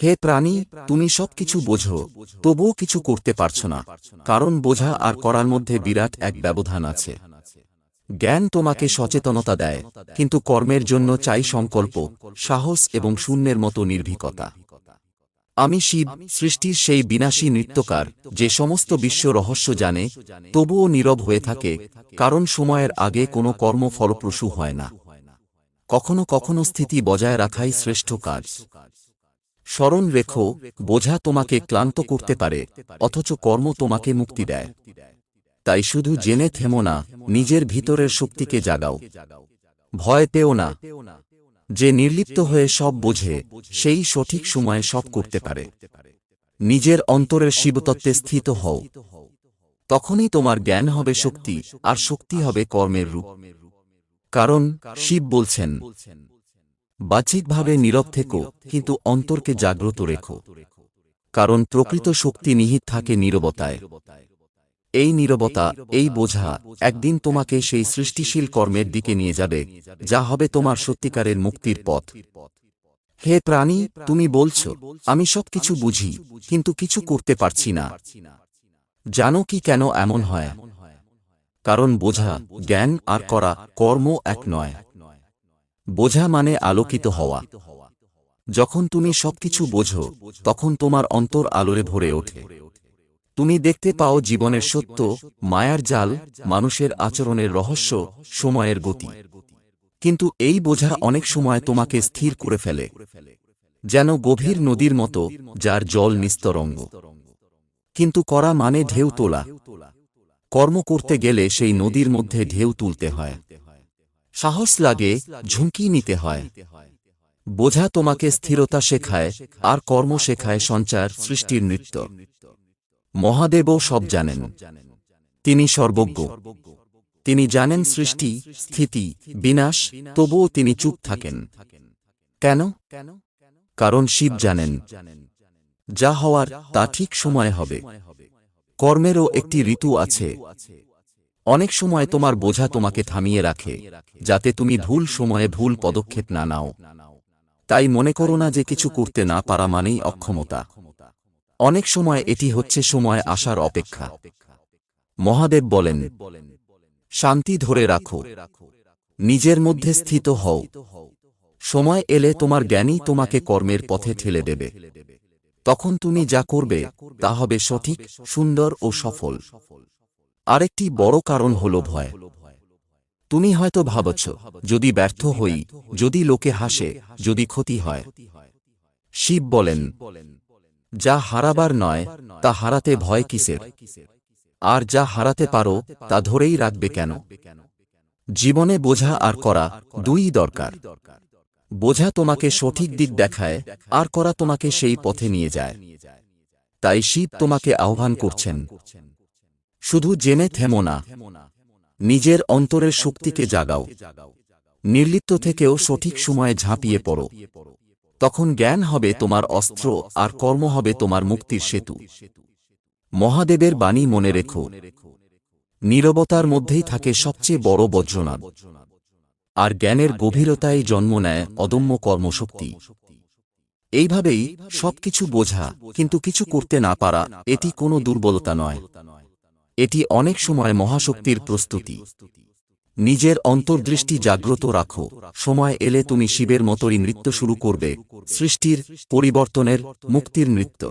হে প্রাণী, তুমি সবকিছু বোঝো, তবুও কিছু করতে পারছ না, কারণ বোঝা আর করার মধ্যে বিরাট এক ব্যবধান আছে। জ্ঞান তোমাকে সচেতনতা দেয়, কিন্তু কর্মের জন্য চাই সংকল্প, সাহস এবং শূন্যের মতো নির্ভীকতা। আমি শিব, সৃষ্টির সেই বিনাশী নৃত্যকার, যে সমস্ত বিশ্ব রহস্য জানে, তবুও নীরব হয়ে থাকে, কারণ সময়ের আগে কোনো কর্ম ফলপ্রসূ হয় না। কখনো কখনো স্থিতি বজায় রাখাই শ্রেষ্ঠ কাজ। স্মরণ রেখো, বোঝা তোমাকে ক্লান্ত করতে পারে, অথচ কর্ম তোমাকে মুক্তি দেয়। তাই শুধু জেনে থেমো না, নিজের ভিতরের শক্তিকে জাগাও। ভয় পেও না। যে নির্লিপ্ত হয়ে সব বোঝে, সেই সঠিক সময়ে সব করতে পারে। নিজের অন্তরের শিবতত্ত্বে স্থিত হও। তখনই তোমার জ্ঞান হবে শক্তি, আর শক্তি হবে কর্মের রূপ। কারণ শিব বলছেন, বাহ্যিকভাবে নীরব থেকো, কিন্তু অন্তরকে জাগ্রত রেখো। কারণ প্রকৃত শক্তি নিহিত থাকে নীরবতায়। এই নীরবতা, এই বোঝা, একদিন তোমাকে সেই সৃষ্টিশীল কর্মের দিকে নিয়ে যাবে, যা হবে তোমার সত্যিকারের মুক্তির পথ। হে প্রাণী, তুমি বলছ, আমি সবকিছু বুঝি, কিন্তু কিছু করতে পারছি না। জানো কি কেন এমন হয়? কারণ বোঝা, জ্ঞান আর করা, কর্ম এক নয়। বোঝা মানে আলোকিত হওয়া। যখন তুমি সবকিছু বোঝো, তখন তোমার অন্তর আলোরে ভরে ওঠে। তুমি দেখতে পাও জীবনের সত্য, মায়ার জাল, মানুষের আচরণের রহস্য, সময়ের গতি। কিন্তু এই বোঝা অনেক সময় তোমাকে স্থির করে ফেলে, যেন গভীর নদীর মতো, যার জল নিস্তরঙ্গ। কিন্তু করা মানে ঢেউ তোলা। কর্ম করতে গেলে সেই নদীর মধ্যে ঢেউ তুলতে হয়। সাহস লাগে, ঝুঁকি নিতে হয়। বোঝা তোমাকে স্থিরতা শেখায়, আর কর্ম শেখায় সঞ্চার, সৃষ্টির নৃত্য। মহাদেবও সব জানেন। তিনি সর্বজ্ঞ। তিনি জানেন সৃষ্টি, স্থিতি, বিনাশ, তবুও তিনি চুপ থাকেন। কেন? কারণ শিব জানেন, যা হওয়ার তা ঠিক সময়ে হবে। কর্মেরও একটি ঋতু আছে। অনেক সময় তোমার বোঝা তোমাকে থামিয়ে রাখে, যাতে তুমি ভুল সময়ে ভুল পদক্ষেপ না নাও। তাই মনে করো না যে কিছু করতে না পারা মানেই অক্ষমতা। অনেক সময় এটি হচ্ছে সময় আসার অপেক্ষা। মহাদেব বলেন, শান্তি ধরে রাখো, নিজের মধ্যে স্থিত হও। সময় এলে তোমার জ্ঞানই তোমাকে কর্মের পথে ঠেলে দেবে। তখন তুমি যা করবে, তা হবে সঠিক, সুন্দর ও সফল। আরেকটি বড় কারণ হল ভয়। তুমি হয়তো ভাবছ, যদি ব্যর্থ হই, যদি লোকে হাসে, যদি ক্ষতি হয়। শিব বলেন, যা হারাবার নয়, তা হারাতে ভয় কিসের? আর যা হারাতে পারো, তা ধরেই রাখবে কেন? জীবনে বোঝা আর করা, দুই দরকার। বোঝা তোমাকে সঠিক দিক দেখায়, আর করা তোমাকে সেই পথে নিয়ে যায়। তাই শিব তোমাকে আহ্বান করছেন, শুধু জেনে থেমো না, নিজের অন্তরের শক্তিকে জাগাও। নির্লিপ্ত থেকেও সঠিক সময়ে ঝাঁপিয়ে পড়ো। তখন জ্ঞান হবে তোমার অস্ত্র, আর কর্ম হবে তোমার মুক্তির সেতু। মহাদেবের বাণী মনে রেখো, নীরবতার মধ্যেই থাকে সবচেয়ে বড় বজ্রনাদ। আর জ্ঞানের গভীরতায় জন্ম নেয় অদম্য কর্মশক্তি। এইভাবেই সবকিছু বোঝা, কিন্তু কিছু করতে না পারা, এটি কোনো দুর্বলতা নয়। এটি অনেক সময় মহাশক্তির প্রস্তুতি। নিজের অন্তর্দৃষ্টি জাগ্রত রাখো। সময় এলে তুমি শিবের মতোই নৃত্য শুরু করবে, সৃষ্টির, পরিবর্তনের, মুক্তির নৃত্য।